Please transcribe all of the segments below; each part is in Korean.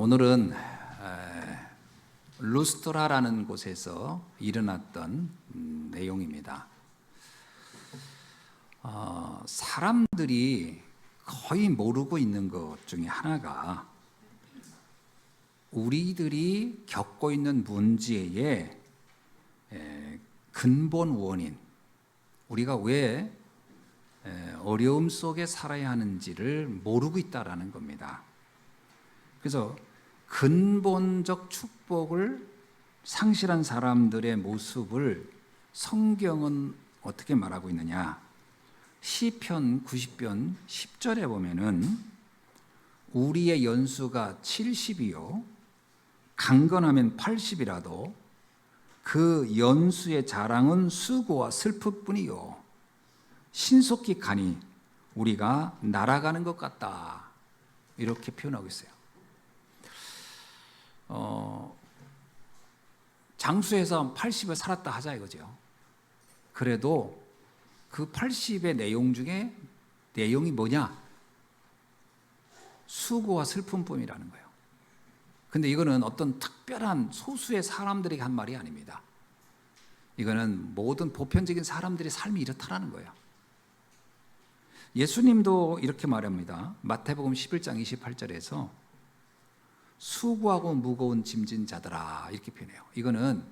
오늘은 루스트라라는 곳에서 일어났던 내용입니다. 사람들이 거의 모르고 있는 것 중에 하나가 우리들이 겪고 있는 문제의 근본 원인, 우리가 왜 어려움 속에 살아야 하는지를 모르고 있다라는 겁니다. 그래서 근본적 축복을 상실한 사람들의 모습을 성경은 어떻게 말하고 있느냐? 시편 90편 10절에 보면은 우리의 연수가 70이요 강건하면 80이라도 그 연수의 자랑은 수고와 슬픔뿐이요 신속히 가니 우리가 날아가는 것 같다, 이렇게 표현하고 있어요. 장수해서 80을 살았다 하자 이거죠. 그래도 그 80의 내용 중에 내용이 뭐냐? 수고와 슬픔뿐이라는 거예요. 근데 이거는 어떤 특별한 소수의 사람들이 한 말이 아닙니다. 이거는 모든 보편적인 사람들의 삶이 이렇다라는 거예요. 예수님도 이렇게 말합니다. 마태복음 11장 28절에서 수고하고 무거운 짐진 자들아, 이렇게 표현해요. 이거는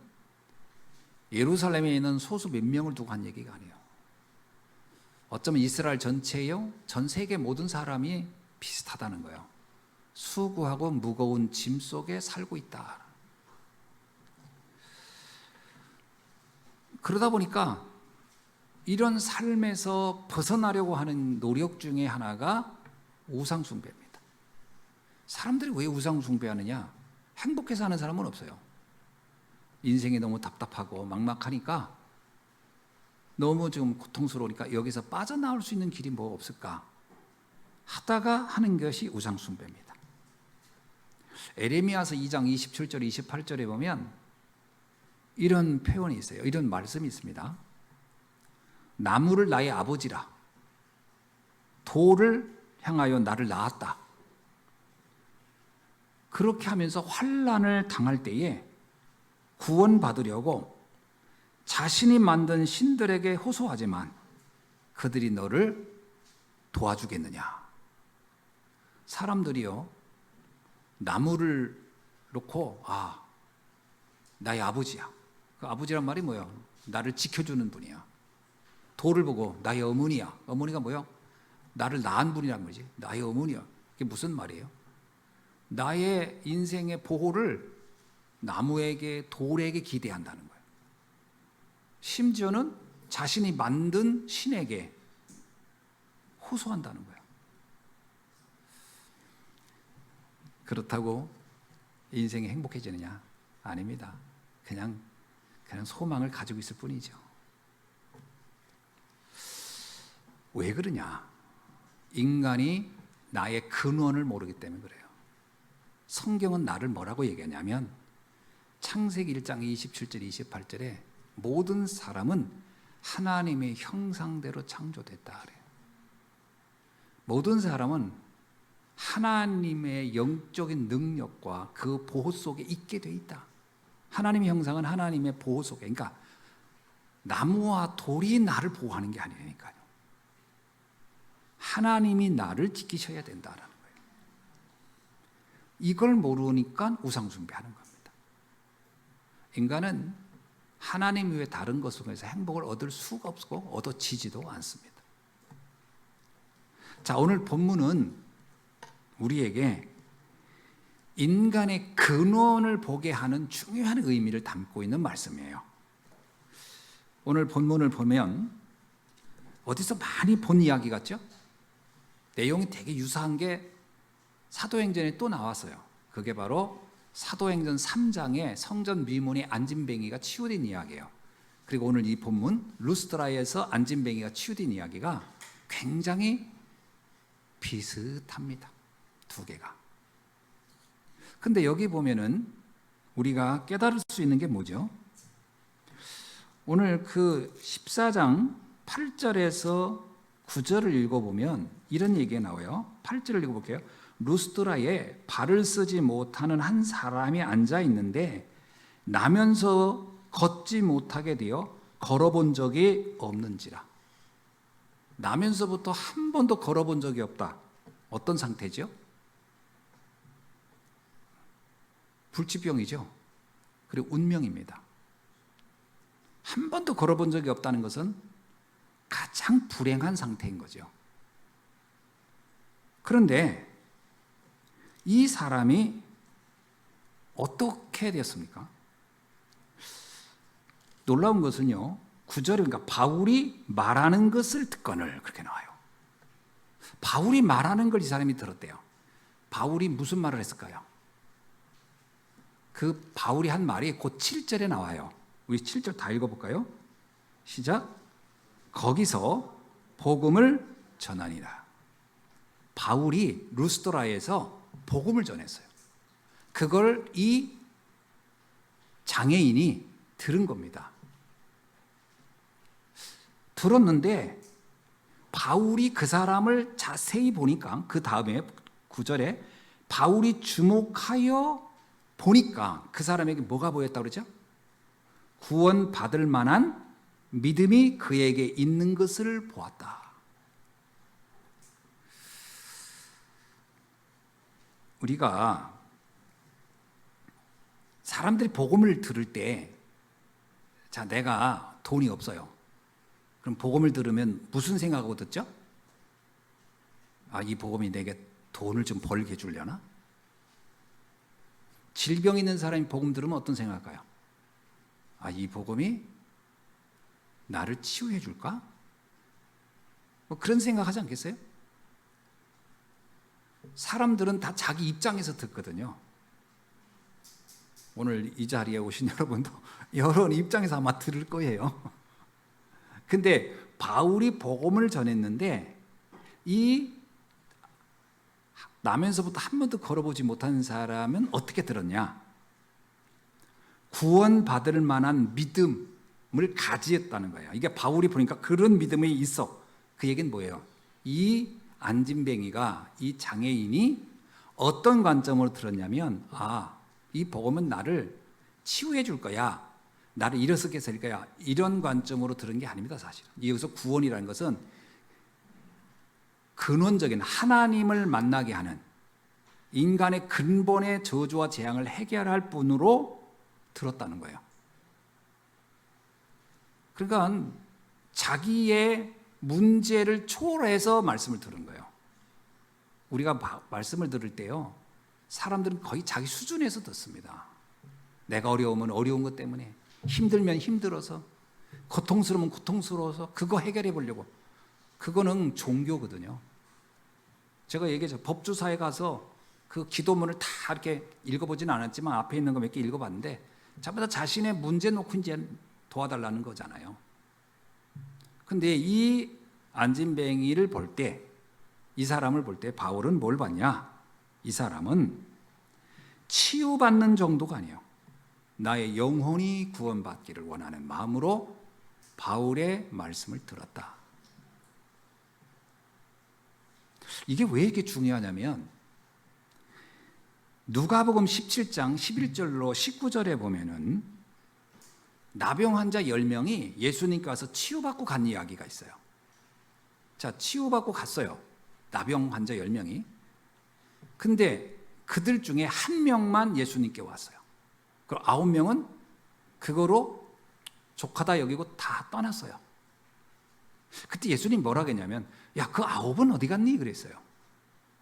예루살렘에 있는 소수 몇 명을 두고 한 얘기가 아니에요. 어쩌면 이스라엘 전체요, 전 세계 모든 사람이 비슷하다는 거예요. 수고하고 무거운 짐 속에 살고 있다. 그러다 보니까 이런 삶에서 벗어나려고 하는 노력 중에 하나가 우상숭배입니다. 사람들이 왜 우상숭배하느냐? 행복해서 하는 사람은 없어요. 인생이 너무 답답하고 막막하니까, 너무 지금 고통스러우니까 여기서 빠져나올 수 있는 길이 뭐 없을까 하다가 하는 것이 우상숭배입니다. 에레미야서 2장 27절 28절에 보면 이런 표현이 있어요. 이런 말씀이 있습니다. 나무를 나의 아버지라, 돌을 향하여 나를 낳았다. 그렇게 하면서 환난을 당할 때에 구원받으려고 자신이 만든 신들에게 호소하지만 그들이 너를 도와주겠느냐? 사람들이요, 나무를 놓고 나의 아버지야. 그 아버지란 말이 뭐야? 나를 지켜주는 분이야. 돌을 보고 나의 어머니야. 어머니가 뭐야? 나를 낳은 분이란 말이지. 나의 어머니야. 그게 무슨 말이에요? 나의 인생의 보호를 나무에게, 돌에게 기대한다는 거예요. 심지어는 자신이 만든 신에게 호소한다는 거예요. 그렇다고 인생이 행복해지느냐? 아닙니다. 그냥 소망을 가지고 있을 뿐이죠. 왜 그러냐? 인간이 나의 근원을 모르기 때문에 그래요. 성경은 나를 뭐라고 얘기하냐면 창세기 1장 27절 28절에 모든 사람은 하나님의 형상대로 창조됐다 그래요. 모든 사람은 하나님의 영적인 능력과 그 보호 속에 있게 돼 있다. 하나님의 형상은 하나님의 보호 속에, 그러니까 나무와 돌이 나를 보호하는 게 아니라니까요. 하나님이 나를 지키셔야 된다라는 거예요. 이걸 모르니까 우상숭배하는 겁니다. 인간은 하나님 외에 다른 것 속에서 행복을 얻을 수가 없고 얻어지지도 않습니다. 자, 오늘 본문은 우리에게 인간의 근원을 보게 하는 중요한 의미를 담고 있는 말씀이에요. 오늘 본문을 보면 어디서 많이 본 이야기 같죠? 내용이 되게 유사한 게 사도행전에 또 나왔어요. 그게 바로 사도행전 3장에 성전 미문의 안진뱅이가 치유된 이야기예요. 그리고 오늘 이 본문 루스트라에서 안진뱅이가 치유된 이야기가 굉장히 비슷합니다. 두 개가. 근데 여기 보면은 우리가 깨달을 수 있는 게 뭐죠? 오늘 그 14장 8절에서 9절을 읽어보면 이런 얘기가 나와요. 8절을 읽어볼게요. 루스드라에 발을 쓰지 못하는 한 사람이 앉아 있는데 나면서 걷지 못하게 되어 걸어본 적이 없는지라. 나면서부터 한 번도 걸어본 적이 없다. 어떤 상태죠? 불치병이죠. 그리고 운명입니다. 한 번도 걸어본 적이 없다는 것은 가장 불행한 상태인 거죠. 그런데 이 사람이 어떻게 되었습니까? 놀라운 것은요, 9절에 그러니까 바울이 말하는 것을 듣거늘 그렇게 나와요. 바울이 말하는 걸 이 사람이 들었대요. 바울이 무슨 말을 했을까요? 그 바울이 한 말이 곧 7절에 나와요. 우리 7절 다 읽어볼까요? 시작. 거기서 복음을 전하니라. 바울이 루스드라에서 복음을 전했어요. 그걸 이 장애인이 들은 겁니다. 들었는데 바울이 그 사람을 자세히 보니까 그 다음에 9절에 바울이 주목하여 보니까 그 사람에게 뭐가 보였다고 그러죠? 구원받을 만한 믿음이 그에게 있는 것을 보았다. 우리가 사람들이 복음을 들을 때, 자, 내가 돈이 없어요. 그럼 복음을 들으면 무슨 생각하고 듣죠? 아, 이 복음이 내게 돈을 좀 벌게 해주려나? 질병 있는 사람이 복음 들으면 어떤 생각할까요? 아, 이 복음이 나를 치유해 줄까? 뭐 그런 생각하지 않겠어요? 사람들은 다 자기 입장에서 듣거든요. 오늘 이 자리에 오신 여러분도 여러 입장에서 아마 들을 거예요. 근데 바울이 복음을 전했는데 이 나면서부터 한 번도 걸어보지 못한 사람은 어떻게 들었냐? 구원받을 만한 믿음을 가지었다는 거예요. 이게 바울이 보니까 그런 믿음이 있어. 그 얘기는 뭐예요? 이 안진뱅이가, 이 장애인이 어떤 관점으로 들었냐면, 아, 이 복음은 나를 치유해 줄 거야. 나를 일어서게 해줄 거야. 이런 관점으로 들은 게 아닙니다, 사실은. 여기서 구원이라는 것은 근원적인 하나님을 만나게 하는 인간의 근본의 저주와 재앙을 해결할 분으로 들었다는 거예요. 그러니까 자기의 문제를 초월해서 말씀을 들은 거예요. 우리가 말씀을 들을 때요, 사람들은 거의 자기 수준에서 듣습니다. 내가 어려우면 어려운 것 때문에, 힘들면 힘들어서, 고통스러우면 고통스러워서 그거 해결해 보려고. 그거는 종교거든요. 제가 얘기했죠. 법주사에 가서 그 기도문을 다 이렇게 읽어보지는 않았지만 앞에 있는 거 몇 개 읽어봤는데 전부 다 자신의 문제 놓고 이제 도와달라는 거잖아요. 근데 이 안진뱅이를 볼 때, 이 사람을 볼 때 바울은 뭘 봤냐? 이 사람은 치유받는 정도가 아니에요. 나의 영혼이 구원받기를 원하는 마음으로 바울의 말씀을 들었다. 이게 왜 이렇게 중요하냐면 누가복음 17장 11절로 19절에 보면은 나병 환자 10명이 예수님께 와서 치유받고 간 이야기가 있어요. 자, 치유받고 갔어요. 나병 환자 10명이. 근데 그들 중에 한 명만 예수님께 왔어요. 그리고 9명은 그거로 족하다 여기고 다 떠났어요. 그때 예수님 뭐라 했냐면, 야, 그 9은 어디 갔니? 그랬어요.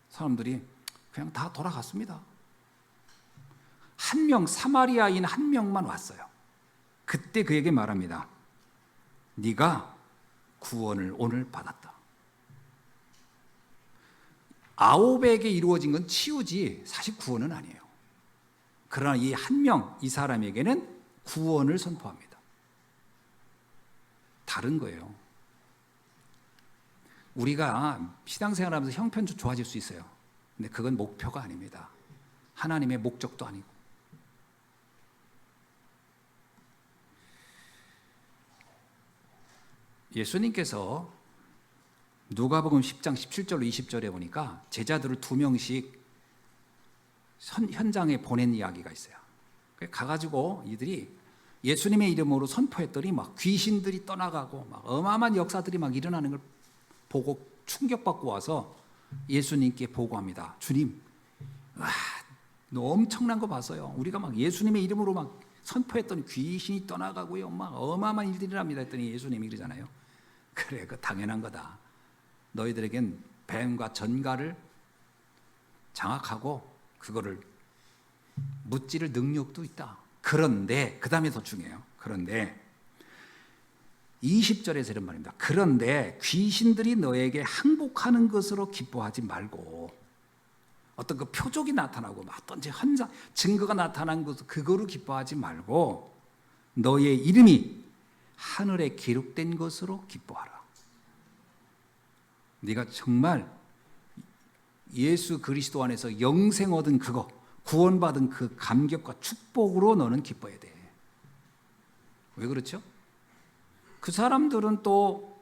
사람들이 그냥 다 돌아갔습니다. 한 명, 사마리아인 한 명만 왔어요. 그때 그에게 말합니다. 네가 구원을 오늘 받았다. 9에게 이루어진 건 치유지 사실 구원은 아니에요. 그러나 이 한 명, 이 사람에게는 구원을 선포합니다. 다른 거예요. 우리가 신앙생활하면서 형편 좋아질 수 있어요. 근데 그건 목표가 아닙니다. 하나님의 목적도 아니고. 예수님께서 누가복음 10장 17절로 20절에 보니까 제자들을 2명씩 현장에 보낸 이야기가 있어요. 가가지고 이들이 예수님의 이름으로 선포했더니 막 귀신들이 떠나가고 막 어마어마한 역사들이 막 일어나는 걸 보고 충격받고 와서 예수님께 보고합니다. 주님, 와, 엄청난 거 봤어요. 우리가 막 예수님의 이름으로 막 선포했더니 귀신이 떠나가고요. 막 어마어마한 일들이 일어납니다. 했더니 예수님이 그러잖아요. 그래, 그 당연한 거다. 너희들에겐 뱀과 전갈을 장악하고 그거를 무찌를 능력도 있다. 그런데 그 다음에 더 중요해요. 그런데 20절에서 이런 말입니다. 그런데 귀신들이 너에게 항복하는 것으로 기뻐하지 말고 어떤 그 표적이 나타나고 어떤지 현상, 증거가 나타난 것 그거로 기뻐하지 말고 너의 이름이 하늘에 기록된 것으로 기뻐하라. 네가 정말 예수 그리스도 안에서 영생 얻은 그거, 구원받은 그 감격과 축복으로 너는 기뻐해야 돼. 왜 그렇죠? 그 사람들은 또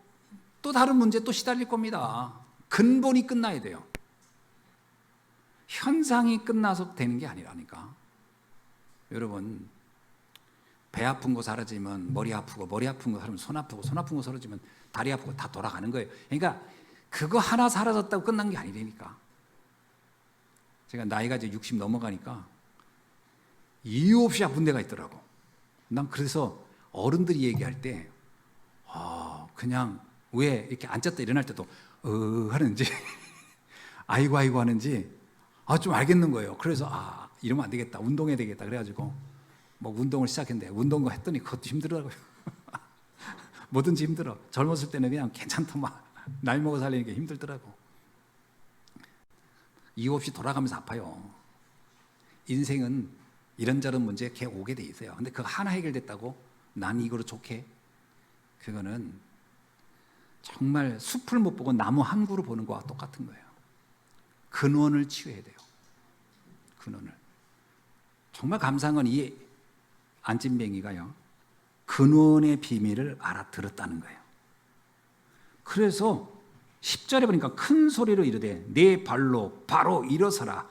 다른 문제 또 시달릴 겁니다. 근본이 끝나야 돼요. 현상이 끝나서 되는 게 아니라니까. 여러분, 배 아픈 거 사라지면 머리 아프고, 머리 아픈 거 사라지면 손 아프고, 손 아픈 거 사라지면 다리 아프고 다 돌아가는 거예요. 그러니까 그거 하나 사라졌다고 끝난 게 아니라니까. 제가 나이가 이제 60 넘어가니까 이유 없이 아픈 데가 있더라고. 난 그래서 어른들이 얘기할 때 그냥 왜 이렇게 앉았다 일어날 때도 하는지 아이고 하는지 좀 알겠는 거예요. 그래서 이러면 안 되겠다. 운동해야 되겠다. 그래가지고 뭐 운동을 시작했는데 운동 했더니 그것도 힘들더라고요. 뭐든지 힘들어. 젊었을 때는 그냥 괜찮다 막 나이 먹어 살리는 게 힘들더라고. 이유 없이 돌아가면서 아파요. 인생은 이런저런 문제 걔 오게 돼 있어요. 근데 그거 하나 해결됐다고 난 이거로 좋게, 그거는 정말 숲을 못 보고 나무 한 그루 보는 거와 똑같은 거예요. 근원을 치유해야 돼요. 근원을. 정말 감사한 건 이 안진뱅이가요, 근원의 비밀을 알아들었다는 거예요. 그래서 10절에 보니까 큰 소리로 이르되 네 발로 바로 일어서라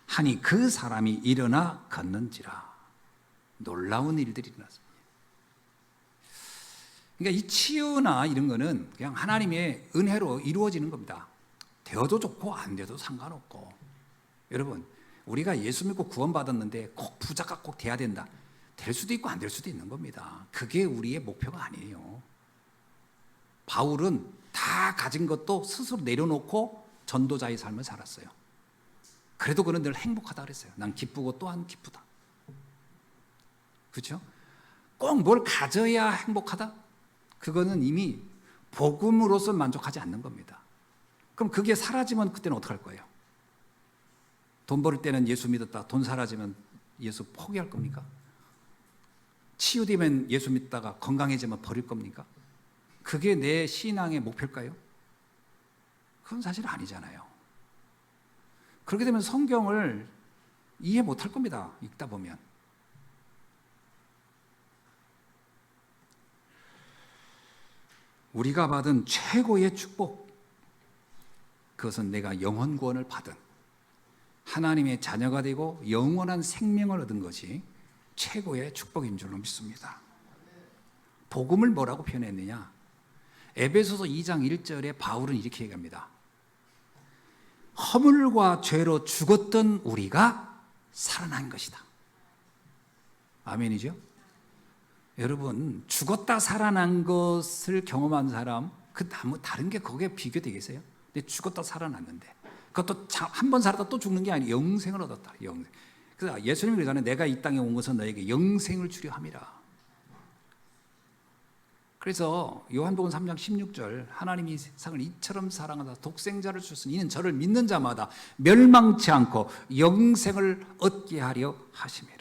하니 그 사람이 일어나 걷는지라. 놀라운 일들이 일어났습니다. 그러니까 이 치유나 이런 거는 그냥 하나님의 은혜로 이루어지는 겁니다. 되어도 좋고 안 돼도 상관없고. 여러분, 우리가 예수 믿고 구원받았는데 꼭 부자가 꼭 돼야 된다. 될 수도 있고 안 될 수도 있는 겁니다. 그게 우리의 목표가 아니에요. 바울은 다 가진 것도 스스로 내려놓고 전도자의 삶을 살았어요. 그래도 그는 늘 행복하다 그랬어요. 난 기쁘고 또한 기쁘다. 그렇죠? 꼭 뭘 가져야 행복하다? 그거는 이미 복음으로서 만족하지 않는 겁니다. 그럼 그게 사라지면 그때는 어떡할 거예요? 돈 벌 때는 예수 믿었다. 돈 사라지면 예수 포기할 겁니까? 치유되면 예수 믿다가 건강해지면 버릴 겁니까? 그게 내 신앙의 목표일까요? 그건 사실 아니잖아요. 그렇게 되면 성경을 이해 못할 겁니다. 읽다 보면. 우리가 받은 최고의 축복, 그것은 내가 영혼 구원을 받은 하나님의 자녀가 되고 영원한 생명을 얻은 것이 최고의 축복인 줄로 믿습니다. 복음을 뭐라고 표현했느냐? 에베소서 2장 1절에 바울은 이렇게 얘기합니다. 허물과 죄로 죽었던 우리가 살아난 것이다. 아멘이죠? 여러분, 죽었다 살아난 것을 경험한 사람, 다른 게 거기에 비교되겠어요? 근데 죽었다 살아났는데, 그것도 한 번 살았다 또 죽는 게 아니라 영생을 얻었다. 영생. 그래서 예수님이 그러잖아요. 내가 이 땅에 온 것은 너에게 영생을 주려 함이라. 그래서 요한복음 3장 16절, 하나님이 세상을 이처럼 사랑하다 독생자를 주셨으니 이는 저를 믿는 자마다 멸망치 않고 영생을 얻게 하려 하심이라.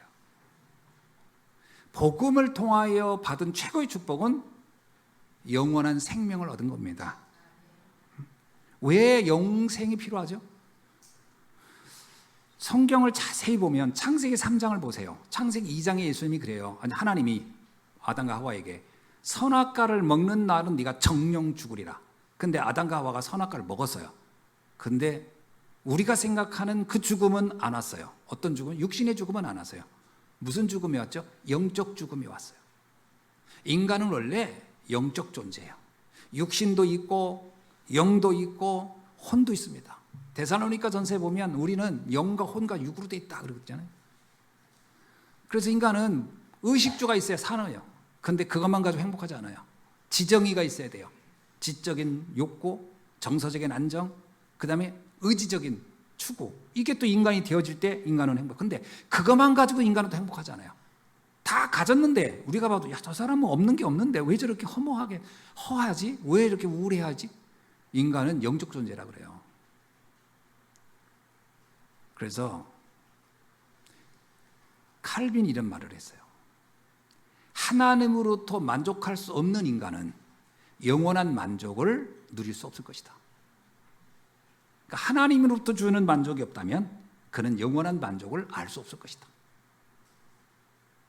복음을 통하여 받은 최고의 축복은 영원한 생명을 얻은 겁니다. 왜 영생이 필요하죠? 성경을 자세히 보면 창세기 3장을 보세요. 창세기 2장에 예수님이 그래요. 아니, 하나님이 아담과 하와에게 선악과를 먹는 날은 네가 정령 죽으리라. 근데 아담과 하와가 선악과를 먹었어요. 근데 우리가 생각하는 그 죽음은 안 왔어요. 어떤 죽음? 육신의 죽음은 안 왔어요. 무슨 죽음이 왔죠? 영적 죽음이 왔어요. 인간은 원래 영적 존재예요. 육신도 있고 영도 있고 혼도 있습니다. 데살로니가 전서에 보면 우리는 영과 혼과 육으로 돼 있다 그러잖아요. 그래서 인간은 의식주가 있어야 살아요. 근데 그것만 가지고 행복하지 않아요. 지정의가 있어야 돼요. 지적인 욕구, 정서적인 안정, 그 다음에 의지적인 추구. 이게 또 인간이 되어질 때 인간은 행복. 근데 그것만 가지고 인간은 또 행복하지 않아요. 다 가졌는데 우리가 봐도 야, 저 사람은 없는 게 없는데 왜 저렇게 허무하게 허하지? 왜 이렇게 우울해하지? 인간은 영적 존재라 그래요. 그래서 칼빈이 이런 말을 했어요. 하나님으로부터 만족할 수 없는 인간은 영원한 만족을 누릴 수 없을 것이다. 그러니까 하나님으로부터 주는 만족이 없다면 그는 영원한 만족을 알 수 없을 것이다.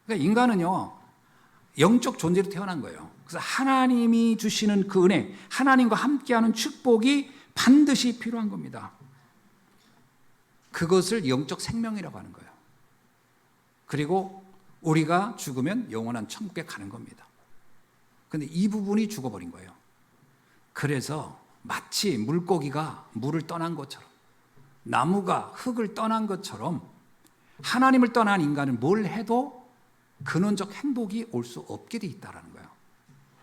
그러니까 인간은요, 영적 존재로 태어난 거예요. 그래서 하나님이 주시는 그 은혜, 하나님과 함께하는 축복이 반드시 필요한 겁니다. 그것을 영적 생명이라고 하는 거예요. 그리고 우리가 죽으면 영원한 천국에 가는 겁니다. 그런데 이 부분이 죽어버린 거예요. 그래서 마치 물고기가 물을 떠난 것처럼, 나무가 흙을 떠난 것처럼 하나님을 떠난 인간은 뭘 해도 근원적 행복이 올 수 없게 돼 있다는 거예요.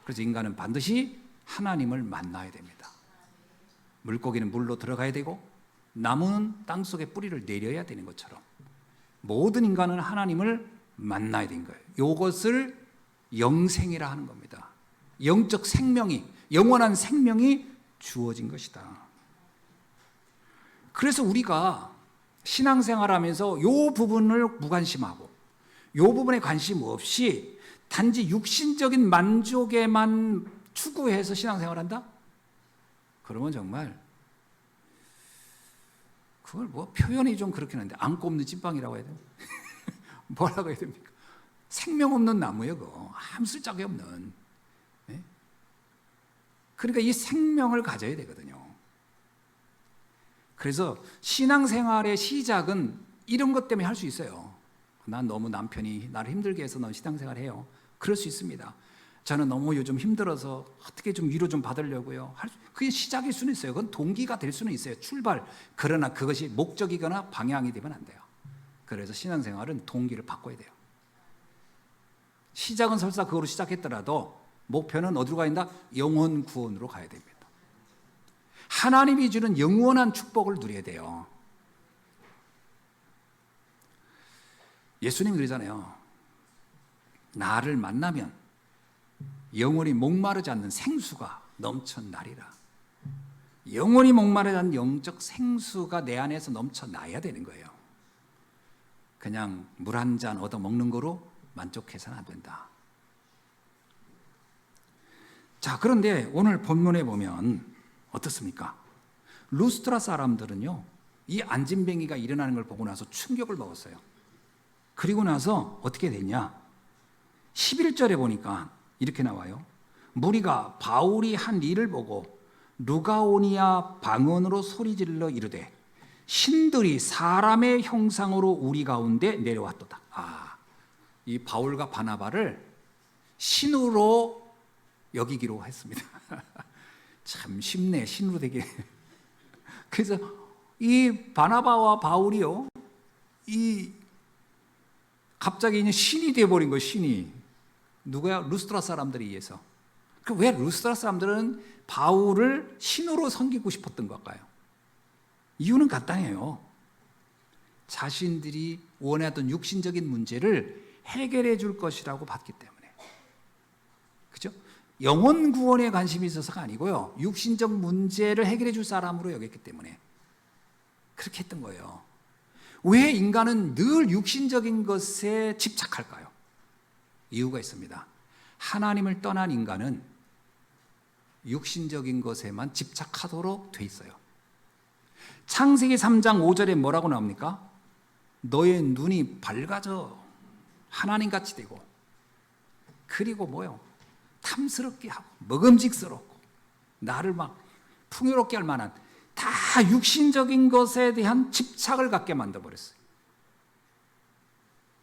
그래서 인간은 반드시 하나님을 만나야 됩니다. 물고기는 물로 들어가야 되고 나무는 땅속에 뿌리를 내려야 되는 것처럼 모든 인간은 하나님을 만나야 되는 거예요. 이것을 영생이라 하는 겁니다. 영적 생명이, 영원한 생명이 주어진 것이다. 그래서 우리가 신앙생활하면서 이 부분을 무관심하고 이 부분에 관심 없이 단지 육신적인 만족에만 추구해서 신앙생활한다? 그러면 정말 그걸 뭐 표현이 좀 그렇긴 한데 안고 없는 찐빵이라고 해야 돼요? 뭐라고 해야 됩니까? 생명 없는 나무예요. 그거 아무 쓸데기 없는. 네? 그러니까 이 생명을 가져야 되거든요. 그래서 신앙생활의 시작은 이런 것 때문에 할 수 있어요. 난 너무 남편이 나를 힘들게 해서 넌 신앙생활 해요. 그럴 수 있습니다. 저는 너무 요즘 힘들어서 어떻게 좀 위로 좀 받으려고요. 그게 시작일 수는 있어요. 그건 동기가 될 수는 있어요. 출발. 그러나 그것이 목적이거나 방향이 되면 안 돼요. 그래서 신앙생활은 동기를 바꿔야 돼요. 시작은 설사 그거로 시작했더라도 목표는 어디로 가야 된다? 영혼 구원으로 가야 됩니다. 하나님이 주는 영원한 축복을 누려야 돼요. 예수님이 그러잖아요. 나를 만나면 영원히 목마르지 않는 생수가 넘쳐나리라. 영원히 목마르지 않는 영적 생수가 내 안에서 넘쳐나야 되는 거예요. 그냥 물 한 잔 얻어 먹는 거로 만족해서는 안 된다. 자, 그런데 오늘 본문에 보면 어떻습니까? 루스트라 사람들은요, 이 안진뱅이가 일어나는 걸 보고 나서 충격을 먹었어요. 그리고 나서 어떻게 됐냐? 11절에 보니까 이렇게 나와요. 무리가 바울이 한 일을 보고 루가오니아 방언으로 소리질러 이르되 신들이 사람의 형상으로 우리 가운데 내려왔도다. 이 바울과 바나바를 신으로 여기기로 했습니다. 참 쉽네, 신으로 되게. 그래서 이 바나바와 바울이요, 갑자기 이제 신이 되어버린 거예요. 신이. 누구야? 루스트라 사람들에 의해서. 왜 루스트라 사람들은 바울을 신으로 섬기고 싶었던 걸까요? 이유는 간단해요. 자신들이 원하던 육신적인 문제를 해결해 줄 것이라고 봤기 때문에. 그죠? 영혼 구원에 관심이 있어서가 아니고요. 육신적 문제를 해결해 줄 사람으로 여겼기 때문에 그렇게 했던 거예요. 왜 인간은 늘 육신적인 것에 집착할까요? 이유가 있습니다. 하나님을 떠난 인간은 육신적인 것에만 집착하도록 돼 있어요. 창세기 3장 5절에 뭐라고 나옵니까? 너의 눈이 밝아져 하나님같이 되고, 그리고 뭐요? 탐스럽게 하고 먹음직스럽고 나를 막 풍요롭게 할 만한 다 육신적인 것에 대한 집착을 갖게 만들어버렸어요.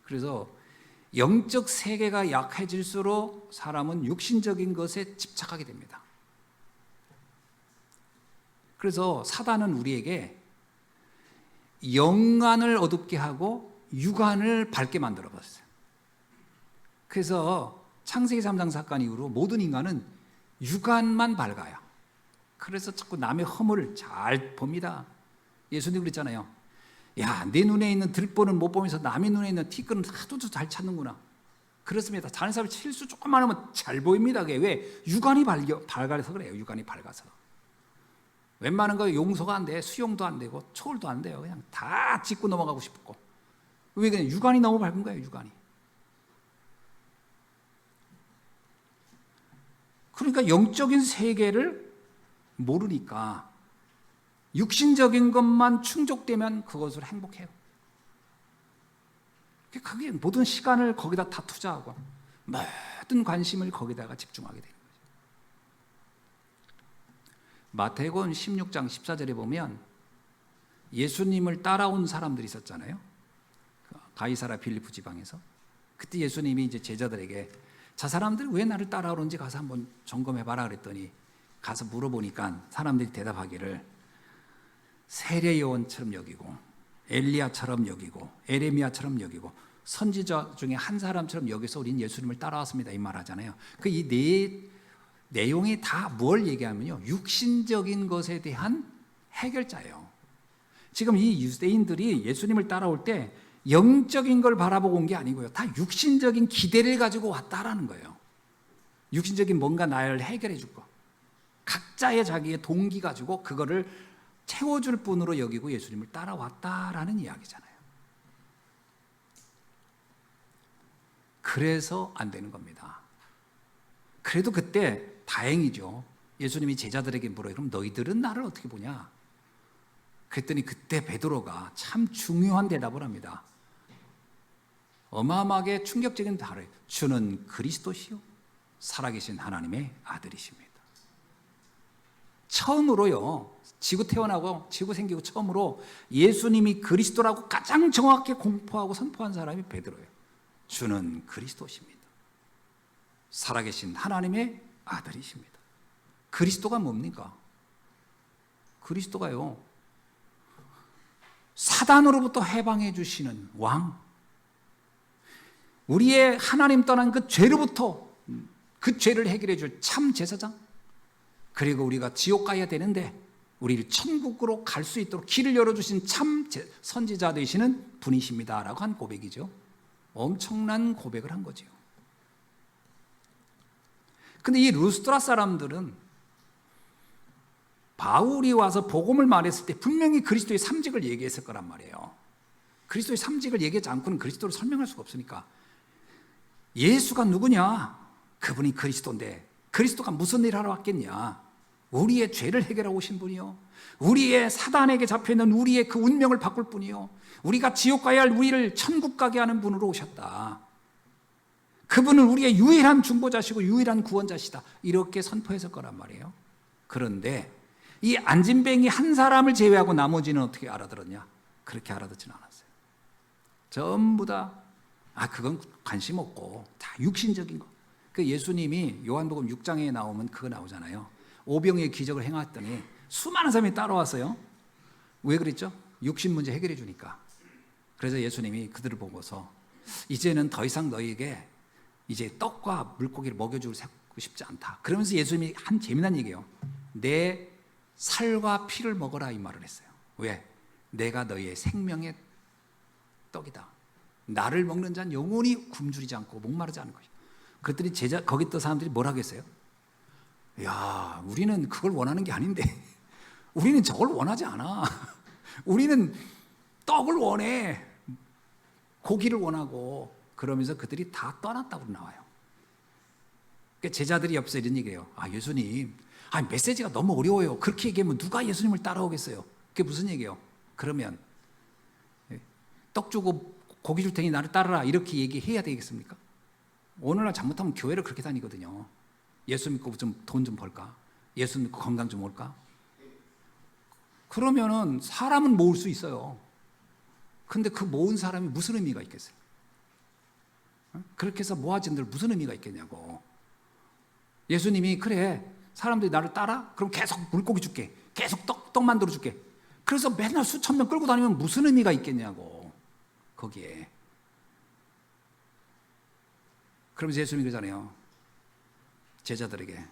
그래서 영적 세계가 약해질수록 사람은 육신적인 것에 집착하게 됩니다. 그래서 사단은 우리에게 영안을 어둡게 하고 육안을 밝게 만들어버렸어요. 그래서 창세기 3장 사건 이후로 모든 인간은 육안만 밝아요. 그래서 자꾸 남의 허물을 잘 봅니다. 예수님 그랬잖아요. 야, 내 눈에 있는 들보는 못 보면서 남의 눈에 있는 티끌은 하도 잘 찾는구나. 그렇습니다. 다른 사람이 실수 조금만 하면 잘 보입니다. 그게 왜? 육안이 밝아서 그래요. 육안이 밝아서. 웬만한 거 용서가 안 돼. 수용도 안 되고 초월도 안 돼요. 그냥 다 짚고 넘어가고 싶고. 왜 그냥 육안이 너무 밝은 거예요. 육안이. 그러니까 영적인 세계를 모르니까 육신적인 것만 충족되면 그것을 행복해요. 그게 모든 시간을 거기다 다 투자하고 모든 관심을 거기다가 집중하게 되는 거죠. 마태복음 16장 14절에 보면 예수님을 따라온 사람들이 있었잖아요. 가이사라 빌립보 지방에서. 그때 예수님이 이제 제자들에게 저 사람들이 왜 나를 따라오는지 가서 한번 점검해봐라 그랬더니 가서 물어보니까 사람들이 대답하기를 세례 요한처럼 여기고 엘리야처럼 여기고 에레미야처럼 여기고 선지자 중에 한 사람처럼 여기서 우린 예수님을 따라왔습니다 이 말 하잖아요. 그 이 네 내용이 다 뭘 얘기하면요, 육신적인 것에 대한 해결자예요. 지금 이 유대인들이 예수님을 따라올 때 영적인 걸 바라보고 온 게 아니고요, 다 육신적인 기대를 가지고 왔다라는 거예요. 육신적인 뭔가 나를 해결해 줄 거, 각자의 자기의 동기 가지고 그거를 채워줄 뿐으로 여기고 예수님을 따라왔다라는 이야기잖아요. 그래서 안 되는 겁니다. 그래도 그때 다행이죠. 예수님이 제자들에게 물어요. 그럼 너희들은 나를 어떻게 보냐? 그랬더니 그때 베드로가 참 중요한 대답을 합니다. 어마어마하게 충격적인 답을 해요. 주는 그리스도시요 살아계신 하나님의 아들이십니다. 처음으로요, 지구 태어나고 지구 생기고 처음으로 예수님이 그리스도라고 가장 정확히 공포하고 선포한 사람이 베드로예요. 주는 그리스도십니다. 살아계신 하나님의 아들이십니다. 그리스도가 뭡니까? 그리스도가요, 사단으로부터 해방해 주시는 왕, 우리의 하나님 떠난 그 죄로부터 그 죄를 해결해 줄 참 제사장, 그리고 우리가 지옥 가야 되는데 우리를 천국으로 갈 수 있도록 길을 열어주신 참 선지자 되시는 분이십니다 라고 한 고백이죠. 엄청난 고백을 한 거죠. 근데 이 루스드라 사람들은 바울이 와서 복음을 말했을 때 분명히 그리스도의 삼직을 얘기했을 거란 말이에요. 그리스도의 삼직을 얘기하지 않고는 그리스도를 설명할 수가 없으니까, 예수가 누구냐? 그분이 그리스도인데 그리스도가 무슨 일을 하러 왔겠냐? 우리의 죄를 해결하고 오신 분이요, 우리의 사단에게 잡혀있는 우리의 그 운명을 바꿀 분이요, 우리가 지옥 가야 할 우리를 천국 가게 하는 분으로 오셨다. 그분은 우리의 유일한 중보자시고 유일한 구원자시다. 이렇게 선포했을 거란 말이에요. 그런데 이 안진뱅이 한 사람을 제외하고 나머지는 어떻게 알아들었냐? 그렇게 알아듣지는 않았어요. 전부 다 그건 관심 없고 다 육신적인 거. 그 예수님이 요한복음 6장에 나오면 그거 나오잖아요. 오병이의 기적을 행했더니 수많은 사람이 따라왔어요. 왜 그랬죠? 육신 문제 해결해 주니까. 그래서 예수님이 그들을 보고서 이제는 더 이상 너희에게 이제 떡과 물고기를 먹여주고 싶지 않다. 그러면서 예수님이 한 재미난 얘기예요. 내 살과 피를 먹어라 이 말을 했어요. 왜? 내가 너희의 생명의 떡이다. 나를 먹는 자는 영원히 굶주리지 않고 목마르지 않을 것이다. 그랬더니 거기 있던 사람들이 뭐라고 했어요? 야, 우리는 그걸 원하는 게 아닌데 우리는 저걸 원하지 않아. 우리는 떡을 원해. 고기를 원하고. 그러면서 그들이 다 떠났다고 나와요. 그러니까 제자들이 옆에서 이런 얘기해요. 예수님, 메시지가 너무 어려워요. 그렇게 얘기하면 누가 예수님을 따라오겠어요? 그게 무슨 얘기예요? 그러면 떡 주고 고기 줄 테니 나를 따르라 이렇게 얘기해야 되겠습니까? 오늘날 잘못하면 교회를 그렇게 다니거든요. 예수 믿고 좀 돈 좀 벌까? 예수 믿고 건강 좀 올까? 그러면은 사람은 모을 수 있어요. 근데 그 모은 사람이 무슨 의미가 있겠어요? 그렇게 해서 모아진들 무슨 의미가 있겠냐고. 예수님이 그래 사람들이 나를 따라? 그럼 계속 물고기 줄게. 계속 떡 만들어 줄게. 그래서 맨날 수천 명 끌고 다니면 무슨 의미가 있겠냐고. 거기에. 그러면서 예수님이 그러잖아요. 제자들에게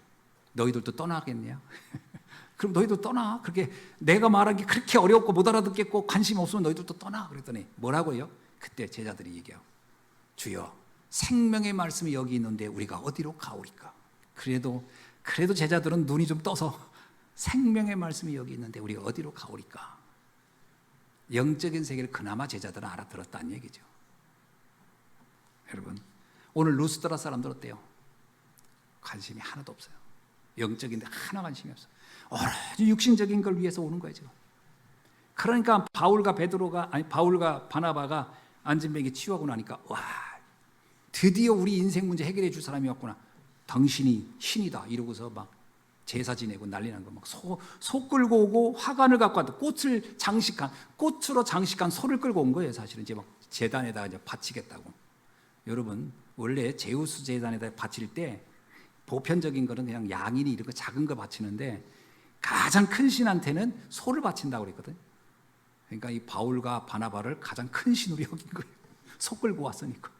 너희들도 떠나겠냐? 그럼 너희도 떠나. 그렇게 내가 말한 게 그렇게 어렵고 못 알아듣겠고 관심이 없으면 너희들도 떠나. 그랬더니 뭐라고요? 그때 제자들이 얘기해요. 주여 생명의 말씀이 여기 있는데 우리가 어디로 가오리까? 그래도 제자들은 눈이 좀 떠서 생명의 말씀이 여기 있는데 우리가 어디로 가오리까? 영적인 세계를 그나마 제자들은 알아들었다는 얘기죠. 여러분 오늘 루스드라 사람들 어때요? 관심이 하나도 없어요. 영적인데 하나 관심이 없어요. 오로지 육신적인 걸 위해서 오는 거예요 지금. 그러니까 바울과 바나바가 안진뱅이 치유하고 나니까 와 드디어 우리 인생 문제 해결해 줄 사람이 왔구나. 당신이 신이다 이러고서 막 제사 지내고 난리 난 거 막 소 끌고 오고 화관을 갖고 왔다. 꽃으로 장식한 소를 끌고 온 거예요. 사실은 이제 막 제단에다가 이제 바치겠다고. 여러분 원래 제우스 제단에다 바칠 때 보편적인 거는 그냥 양이니 이런 거 작은 거 바치는데 가장 큰 신한테는 소를 바친다고 그랬거든. 그러니까 이 바울과 바나바를 가장 큰 신으로 여긴 거예요. 소 끌고 왔으니까.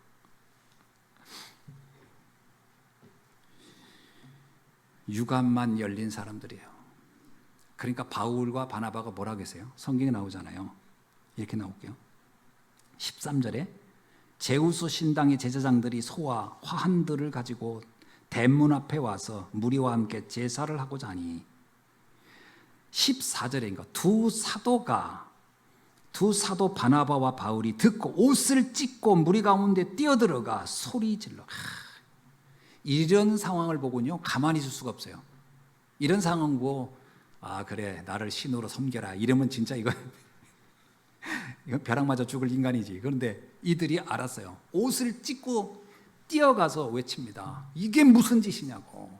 유감만 열린 사람들이에요. 그러니까 바울과 바나바가 뭐라고 계세요? 성경에 나오잖아요. 이렇게 나올게요. 13절에 제우스 신당의 제사장들이 소와 화환들을 가지고 대문 앞에 와서 무리와 함께 제사를 하고자 하니 14절인가 두 사도 바나바와 바울이 듣고 옷을 찢고 무리 가운데 뛰어들어가 소리 질러. 이런 상황을 보고는요 가만히 있을 수가 없어요. 이런 상황 보고 아 그래 나를 신으로 섬겨라 이러면 진짜 이건 벼락 맞아 죽을 인간이지. 그런데 이들이 알았어요. 옷을 찢고 뛰어가서 외칩니다. 이게 무슨 짓이냐고.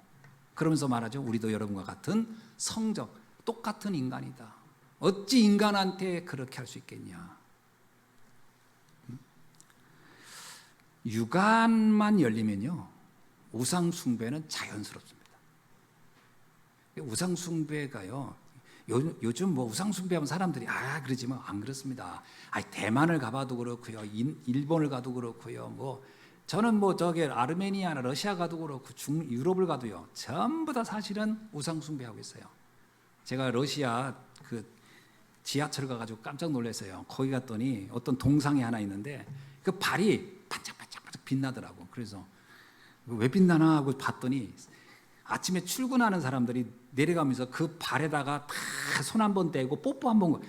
그러면서 말하죠. 우리도 여러분과 같은 성적 똑같은 인간이다. 어찌 인간한테 그렇게 할 수 있겠냐. 유관만 열리면요 우상 숭배는 자연스럽습니다. 우상 숭배가요 요즘 뭐 우상 숭배하면 사람들이 그러지만 안 그렇습니다. 대만을 가봐도 그렇고요, 일본을 가도 그렇고요, 뭐 저는 뭐 저기 아르메니아나 러시아 가도 그렇고 유럽을 가도요 전부 다 사실은 우상 숭배하고 있어요. 제가 러시아 그 지하철 가가지고 깜짝 놀랐어요. 거기 갔더니 어떤 동상이 하나 있는데 그 발이 반짝반짝 빛나더라고. 그래서 왜 빛나나 하고 봤더니 아침에 출근하는 사람들이 내려가면서 그 발에다가 다 손 한 번 떼고 뽀뽀 한 번.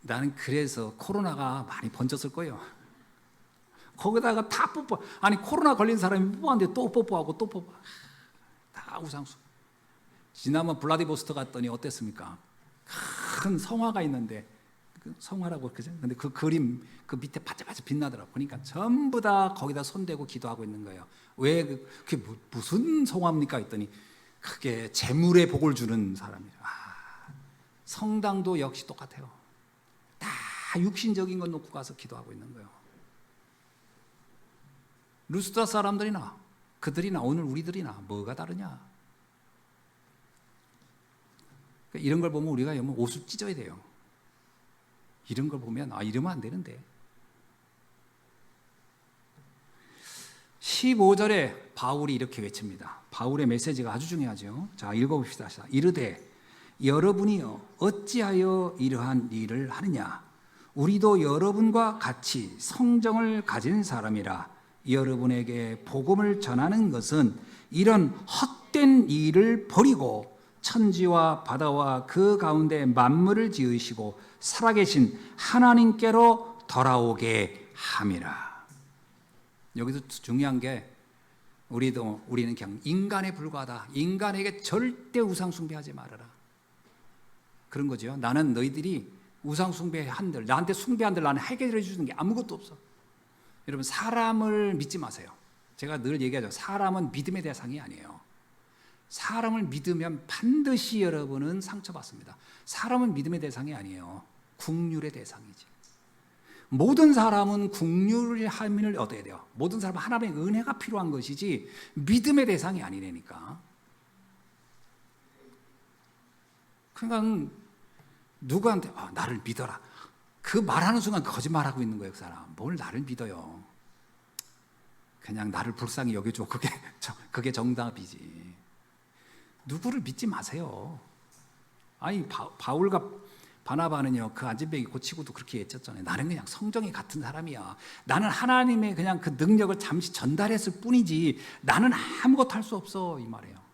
나는 그래서 코로나가 많이 번졌을 거예요. 거기다가 다 뽀뽀. 아니 코로나 걸린 사람이 뽀뽀하는데 또 뽀뽀하고 또 뽀뽀. 다 우상수. 지난번 블라디보스토크 갔더니 어땠습니까? 큰 성화가 있는데 그 성화라고 그죠? 근데 그 그림 그 밑에 반짝반짝 빛나더라고. 그러니까 전부 다 거기다 손대고 기도하고 있는 거예요. 왜 그게 무슨 성화입니까? 했더니 그게 재물의 복을 주는 사람이에요. 성당도 역시 똑같아요. 다 육신적인 것 놓고 가서 기도하고 있는 거예요. 루스드라 사람들이나 그들이나 오늘 우리들이나 뭐가 다르냐? 이런 걸 보면 우리가 옷을 찢어야 돼요. 이런 걸 보면 이러면 안 되는데. 15절에 바울이 이렇게 외칩니다. 바울의 메시지가 아주 중요하죠. 자, 읽어봅시다. 이르되 여러분이요 어찌하여 이러한 일을 하느냐? 우리도 여러분과 같이 성정을 가진 사람이라. 여러분에게 복음을 전하는 것은 이런 헛된 일을 버리고 천지와 바다와 그 가운데 만물을 지으시고 살아계신 하나님께로 돌아오게 함이라. 여기서 중요한 게 우리는 그냥 인간에 불과하다. 인간에게 절대 우상 숭배하지 말아라. 그런 거죠. 나는 너희들이 우상 숭배한들, 나한테 숭배한들 나는 해결해 주는 게 아무것도 없어. 여러분 사람을 믿지 마세요. 제가 늘 얘기하죠. 사람은 믿음의 대상이 아니에요. 사람을 믿으면 반드시 여러분은 상처받습니다. 사람은 믿음의 대상이 아니에요. 국률의 대상이지. 모든 사람은 국률의 함을 얻어야 돼요. 모든 사람은 하나님의 은혜가 필요한 것이지 믿음의 대상이 아니라니까. 그러니까 누구한테 나를 믿어라. 그 말하는 순간 거짓말하고 있는 거예요. 그 사람. 뭘 나를 믿어요. 그냥 나를 불쌍히 여겨줘. 그게 정답이지. 누구를 믿지 마세요. 아니 바울과 바나바는요, 그 안진뱅이 고치고도 그렇게 했잖아요. 나는 그냥 성정이 같은 사람이야. 나는 하나님의 그냥 그 능력을 잠시 전달했을 뿐이지 나는 아무것도 할 수 없어, 이 말이에요.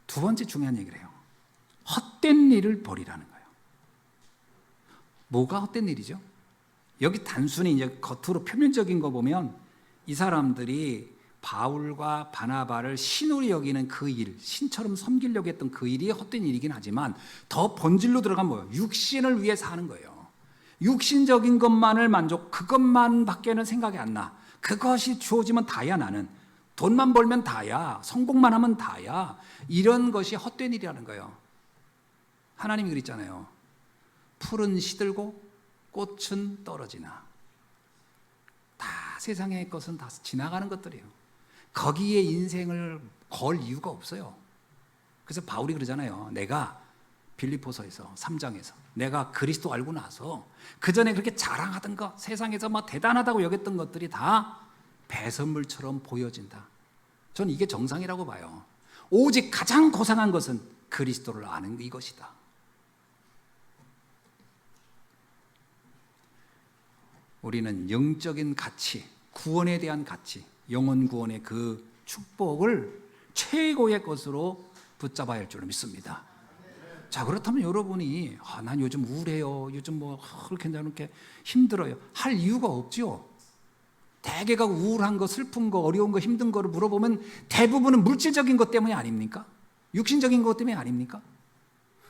두 번째 중요한 얘기를 해요. 헛된 일을 버리라는 거예요. 뭐가 헛된 일이죠? 여기 단순히 이제 겉으로 표면적인 거 보면 이 사람들이 바울과 바나바를 신으로 여기는 그 일, 신처럼 섬기려고 했던 그 일이 헛된 일이긴 하지만 더 본질로 들어가면 뭐예요? 육신을 위해 사는 거예요. 육신적인 것만을 그것만 밖에는 생각이 안 나. 그것이 주어지면 다야. 나는 돈만 벌면 다야. 성공만 하면 다야. 이런 것이 헛된 일이라는 거예요. 하나님이 그랬잖아요. 풀은 시들고 꽃은 떨어지나. 다 세상의 것은 다 지나가는 것들이에요. 거기에 인생을 걸 이유가 없어요. 그래서 바울이 그러잖아요. 내가 빌립보서에서 3장에서 내가 그리스도 알고 나서 그 전에 그렇게 자랑하던 것, 세상에서 막 대단하다고 여겼던 것들이 다 배설물처럼 보여진다. 저는 이게 정상이라고 봐요. 오직 가장 고상한 것은 그리스도를 아는 이것이다. 우리는 영적인 가치, 구원에 대한 가치, 영혼 구원의 그 축복을 최고의 것으로 붙잡아야 할 줄로 믿습니다. 자, 그렇다면 여러분이 난 요즘 우울해요. 요즘 그렇게 저렇게 힘들어요. 할 이유가 없죠. 대개가 우울한 거, 슬픈 거, 어려운 거, 힘든 거를 물어보면 대부분은 물질적인 것 때문이 아닙니까? 육신적인 것 때문이 아닙니까?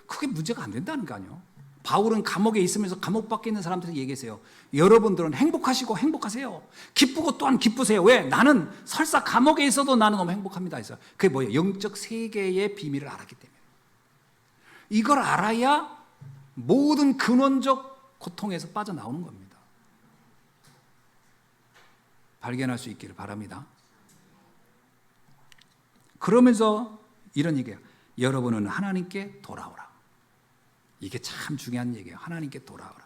그게 문제가 안 된다는 거 아니에요. 바울은 감옥에 있으면서 감옥 밖에 있는 사람들한테 얘기했어요. 여러분들은 행복하시고 행복하세요. 기쁘고 또한 기쁘세요. 왜? 나는 설사 감옥에 있어도 나는 너무 행복합니다. 했어요. 그게 뭐예요? 영적 세계의 비밀을 알았기 때문에. 이걸 알아야 모든 근원적 고통에서 빠져나오는 겁니다. 발견할 수 있기를 바랍니다. 그러면서 이런 얘기예요. 여러분은 하나님께 돌아오라. 이게 참 중요한 얘기예요. 하나님께 돌아오라.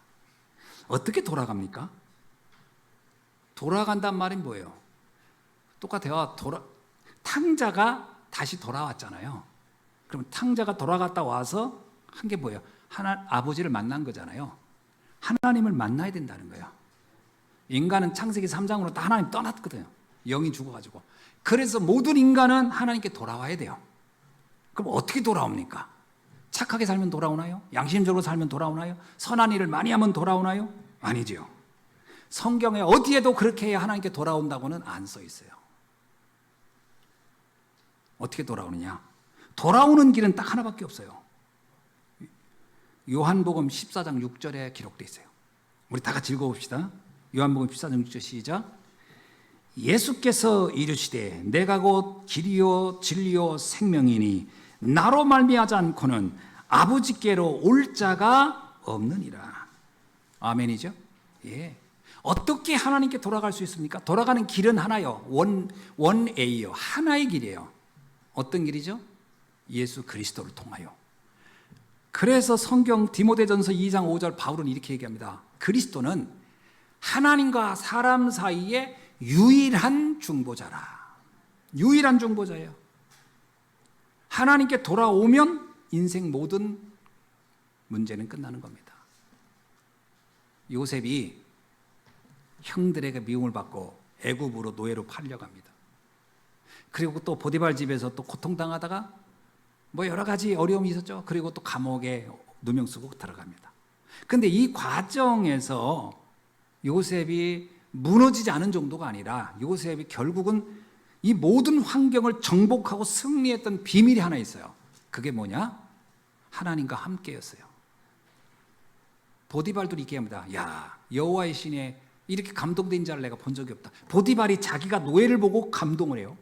어떻게 돌아갑니까? 돌아간단 말은 뭐예요? 똑같아요. 탕자가 다시 돌아왔잖아요. 그럼 탕자가 돌아갔다 와서 한 게 뭐예요? 아버지를 만난 거잖아요. 하나님을 만나야 된다는 거예요. 인간은 창세기 3장으로 다 하나님 떠났거든요. 영이 죽어가지고. 그래서 모든 인간은 하나님께 돌아와야 돼요. 그럼 어떻게 돌아옵니까? 착하게 살면 돌아오나요? 양심적으로 살면 돌아오나요? 선한 일을 많이 하면 돌아오나요? 아니죠. 성경에 어디에도 그렇게 해야 하나님께 돌아온다고는 안 써 있어요. 어떻게 돌아오느냐? 돌아오는 길은 딱 하나밖에 없어요. 요한복음 14장 6절에 기록되어 있어요. 우리 다 같이 읽어봅시다. 요한복음 14장 6절 시작. 예수께서 이르시되 내가 곧 길이요 진리요 생명이니 나로 말미암지 않고는 아버지께로 올 자가 없느니라. 아멘이죠? 예. 어떻게 하나님께 돌아갈 수 있습니까? 돌아가는 길은 하나요. 원A요. 하나의 길이에요. 어떤 길이죠? 예수 그리스도를 통하여. 그래서 성경 디모데전서 2장 5절 바울은 이렇게 얘기합니다. 그리스도는 하나님과 사람 사이의 유일한 중보자라. 유일한 중보자예요. 하나님께 돌아오면 인생 모든 문제는 끝나는 겁니다. 요셉이 형들에게 미움을 받고 애굽으로 노예로 팔려갑니다. 그리고 또 보디발 집에서 또 고통당하다가 여러 가지 어려움이 있었죠. 그리고 또 감옥에 누명 쓰고 들어갑니다. 그런데 이 과정에서 요셉이 무너지지 않은 정도가 아니라 요셉이 결국은 이 모든 환경을 정복하고 승리했던 비밀이 하나 있어요. 그게 뭐냐? 하나님과 함께였어요. 보디발도 이렇게 합니다. 야, 여호와의 신의 이렇게 감동된 자를 내가 본 적이 없다. 보디발이 자기가 노예를 보고 감동을 해요.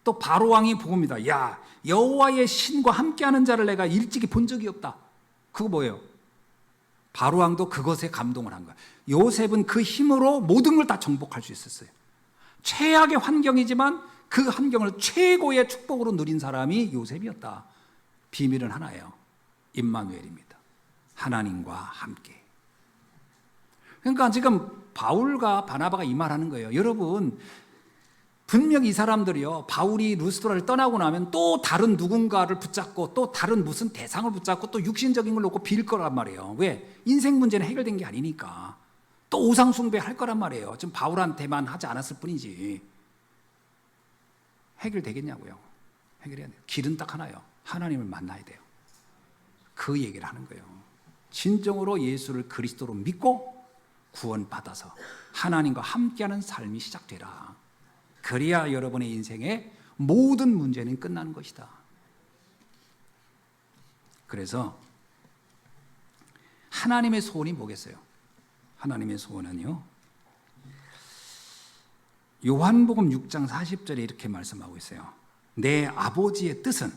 또 바로 왕이 보고입니다. 야, 여호와의 신과 함께하는 자를 내가 일찍이 본 적이 없다. 그거 뭐예요? 바로 왕도 그것에 감동을 한 거야. 요셉은 그 힘으로 모든 걸 다 정복할 수 있었어요. 최악의 환경이지만 그 환경을 최고의 축복으로 누린 사람이 요셉이었다. 비밀은 하나예요. 임마누엘입니다. 하나님과 함께. 그러니까 지금 바울과 바나바가 이 말하는 거예요. 여러분, 분명히 이 사람들이요, 바울이 루스드라를 떠나고 나면 또 다른 누군가를 붙잡고 또 다른 무슨 대상을 붙잡고 또 육신적인 걸 놓고 빌 거란 말이에요. 왜? 인생 문제는 해결된 게 아니니까. 또 우상 숭배할 거란 말이에요. 지금 바울한테만 하지 않았을 뿐이지. 해결되겠냐고요. 해결해야 돼요. 길은 딱 하나요. 하나님을 만나야 돼요. 그 얘기를 하는 거예요. 진정으로 예수를 그리스도로 믿고 구원받아서 하나님과 함께하는 삶이 시작되라. 그래야 여러분의 인생의 모든 문제는 끝나는 것이다. 그래서 하나님의 소원이 뭐겠어요? 하나님의 소원은요, 요한복음 6장 40절에 이렇게 말씀하고 있어요. 내 아버지의 뜻은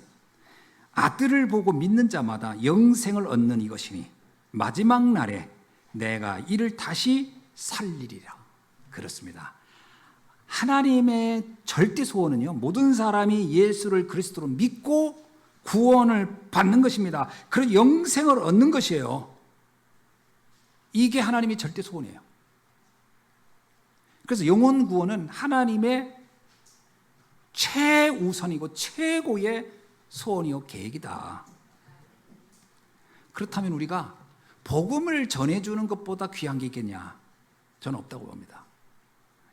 아들을 보고 믿는 자마다 영생을 얻는 이것이니 마지막 날에 내가 이를 다시 살리리라. 그렇습니다. 하나님의 절대 소원은요, 모든 사람이 예수를 그리스도로 믿고 구원을 받는 것입니다. 그리고 영생을 얻는 것이에요. 이게 하나님의 절대 소원이에요. 그래서 영혼 구원은 하나님의 최우선이고 최고의 소원이요 계획이다. 그렇다면 우리가 복음을 전해주는 것보다 귀한 게 있겠냐? 저는 없다고 봅니다.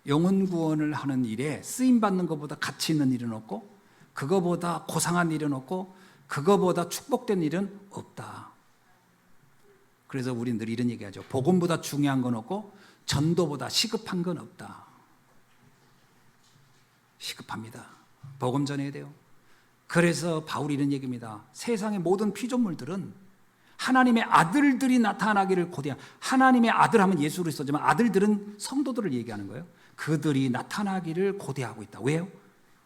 영혼 구원을 하는 일에 쓰임받는 것보다 가치 있는 일은 없고, 그거보다 고상한 일은 없고, 그거보다 축복된 일은 없다. 그래서 우리는 늘 이런 얘기하죠. 복음보다 중요한 건 없고 전도보다 시급한 건 없다. 시급합니다. 복음 전해야 돼요. 그래서 바울이 이런 얘기입니다. 세상의 모든 피조물들은 하나님의 아들들이 나타나기를 고대한, 하나님의 아들 하면 예수 그리스도지만 아들들은 성도들을 얘기하는 거예요. 그들이 나타나기를 고대하고 있다. 왜요?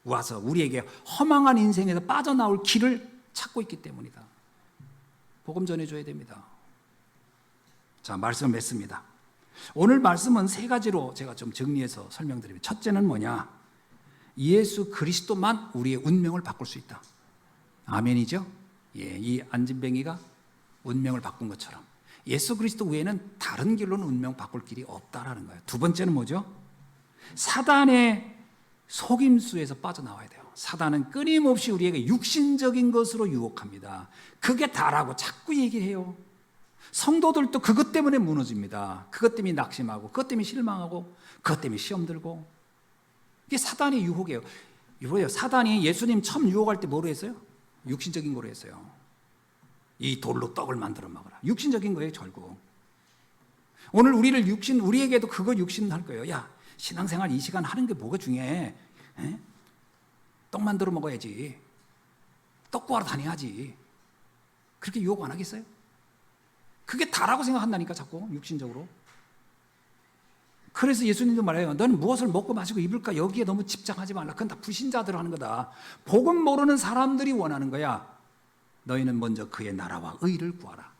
와서 우리에게 허망한 인생에서 빠져나올 길을 찾고 있기 때문이다. 복음 전해줘야 됩니다. 자, 말씀 맺습니다. 오늘 말씀은 세 가지로 제가 좀 정리해서 설명드리면, 첫째는 뭐냐? 예수 그리스도만 우리의 운명을 바꿀 수 있다. 아멘이죠? 예, 이 안진뱅이가 운명을 바꾼 것처럼 예수 그리스도 외에는 다른 길로는 운명 바꿀 길이 없다라는 거예요. 두 번째는 뭐죠? 사단의 속임수에서 빠져나와야 돼요. 사단은 끊임없이 우리에게 육신적인 것으로 유혹합니다. 그게 다라고 자꾸 얘기해요. 성도들도 그것 때문에 무너집니다. 그것 때문에 낙심하고, 그것 때문에 실망하고, 그것 때문에 시험 들고. 이게 사단의 유혹이에요. 이거예요. 사단이 예수님 처음 유혹할 때 뭐로 했어요? 육신적인 거로 했어요. 이 돌로 떡을 만들어 먹어라. 육신적인 거예요, 결국. 오늘 우리에게도 그거 육신 할 거예요. 야, 신앙생활 이 시간 하는 게 뭐가 중요해? 에? 떡 만들어 먹어야지. 떡 구하러 다녀야지. 그렇게 유혹 안 하겠어요? 그게 다라고 생각한다니까, 자꾸 육신적으로. 그래서 예수님도 말해요. 너는 무엇을 먹고 마시고 입을까? 여기에 너무 집착하지 말라. 그건 다 불신자들 하는 거다. 복음 모르는 사람들이 원하는 거야. 너희는 먼저 그의 나라와 의를 구하라.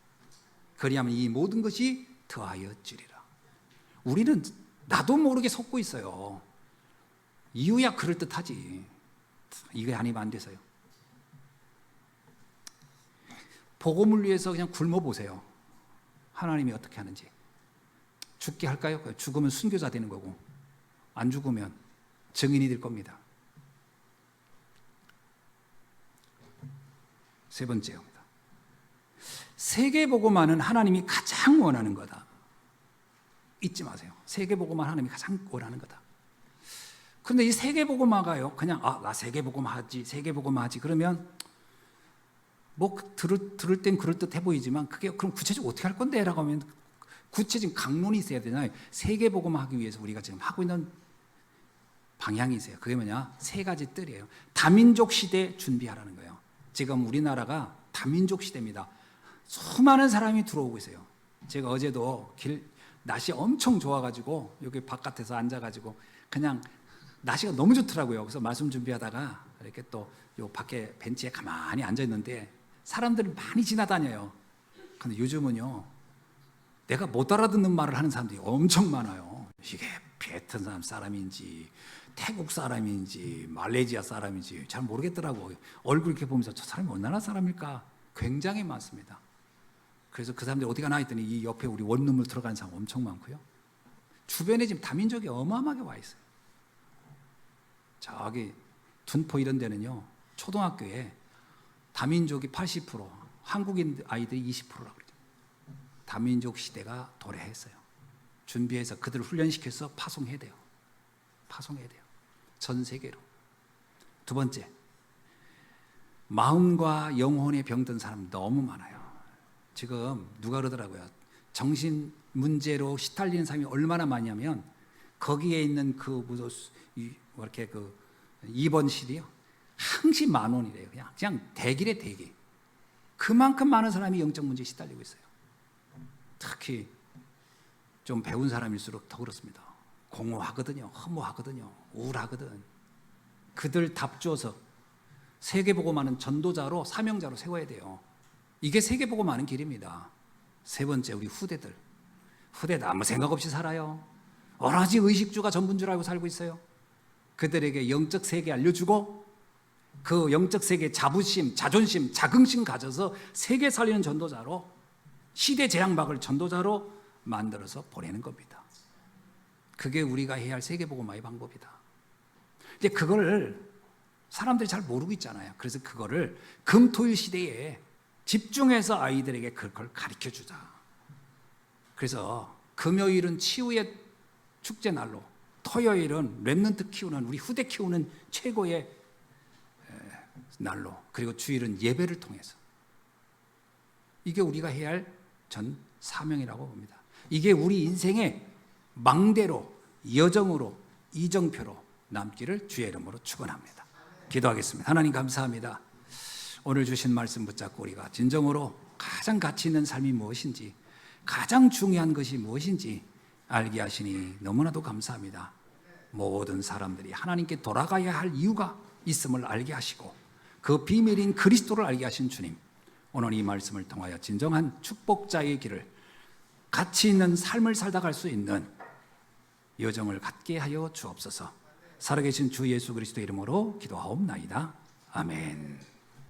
그리하면 이 모든 것이 더하여 주리라. 우리는 나도 모르게 속고 있어요. 이유야 그럴듯하지. 이게 아니면 안 돼서요. 복음을 위해서 그냥 굶어보세요. 하나님이 어떻게 하는지. 죽게 할까요? 죽으면 순교자 되는 거고, 안 죽으면 증인이 될 겁니다. 세 번째입니다. 세계복음화는 하나님이 가장 원하는 거다. 잊지 마세요. 세계복음화 하나님이 가장 원하는 거다. 그런데 이 세계복음화가요, 그냥 나 세계복음화하지, 세계복음화하지 그러면 뭐 들을 땐 그럴듯해 보이지만, 그게 그럼 구체적으로 어떻게 할 건데? 라고 하면 구체적인 강론이 있어야 되잖아요. 세계복음화하기 위해서 우리가 지금 하고 있는 방향이 있어요. 그게 뭐냐? 세 가지 뜰이에요. 다민족 시대 준비하라는 거예요. 지금 우리나라가 다민족 시대입니다. 수많은 사람이 들어오고 있어요. 제가 어제도 날씨 엄청 좋아가지고 여기 바깥에서 앉아가지고 그냥 날씨가 너무 좋더라고요. 그래서 말씀 준비하다가 이렇게 또 요 밖에 벤치에 가만히 앉아 있는데 사람들이 많이 지나다녀요. 근데 요즘은요, 내가 못 알아듣는 말을 하는 사람들이 엄청 많아요. 이게 베트남 사람인지 태국 사람인지 말레이시아 사람인지 잘 모르겠더라고요. 얼굴 이렇게 보면서 저 사람이 어느 나라 사람일까 굉장히 많습니다. 그래서 그 사람들이 어디 가나 했더니 이 옆에 우리 원룸을 들어가는 사람 엄청 많고요. 주변에 지금 다민족이 어마어마하게 와 있어요. 저기 둔포 이런 데는요, 초등학교에 다민족이 80%, 한국인 아이들이 20%라고 그러죠. 다민족 시대가 도래했어요. 준비해서 그들을 훈련시켜서 파송해야 돼요. 파송해야 돼요. 전 세계로. 두 번째, 마음과 영혼에 병든 사람 너무 많아요. 지금 누가 그러더라고요. 정신 문제로 시달리는 사람이 얼마나 많냐면 거기에 있는 그 이렇게 그 입원실이요. 항시 10,000원이래요. 그냥 대기래 대기. 그만큼 많은 사람이 영적 문제에 시달리고 있어요. 특히 좀 배운 사람일수록 더 그렇습니다. 공허하거든요. 허무하거든요. 우울하거든. 그들 답줘서 세계복음하는 전도자로 사명자로 세워야 돼요. 이게 세계복음하는 길입니다. 세 번째, 우리 후대들. 후대들 아무 생각 없이 살아요. 오로지 의식주가 전부인 줄 알고 살고 있어요. 그들에게 영적 세계 알려주고 그 영적 세계 자부심, 자존심, 자긍심 가져서 세계 살리는 전도자로, 시대 재앙박을 전도자로 만들어서 보내는 겁니다. 그게 우리가 해야 할 세계복음화의 방법이다. 이제 그걸 사람들이 잘 모르고 있잖아요. 그래서 그거를 금토일 시대에 집중해서 아이들에게 그걸 가르쳐 주자. 그래서 금요일은 치유의 축제 날로, 토요일은 렘넌트 키우는, 우리 후대 키우는 최고의 날로, 그리고 주일은 예배를 통해서. 이게 우리가 해야 할 전 사명이라고 봅니다. 이게 우리 인생의 망대로, 여정으로, 이정표로 남기를 주의 이름으로 축원합니다. 기도하겠습니다. 하나님 감사합니다. 오늘 주신 말씀 붙잡고 우리가 진정으로 가장 가치 있는 삶이 무엇인지, 가장 중요한 것이 무엇인지 알게 하시니 너무나도 감사합니다. 모든 사람들이 하나님께 돌아가야 할 이유가 있음을 알게 하시고 그 비밀인 그리스도를 알게 하신 주님, 오늘 이 말씀을 통하여 진정한 축복자의 길을, 가치 있는 삶을 살다 갈 수 있는 여정을 갖게 하여 주옵소서. 살아계신 주 예수 그리스도 이름으로 기도하옵나이다. 아멘.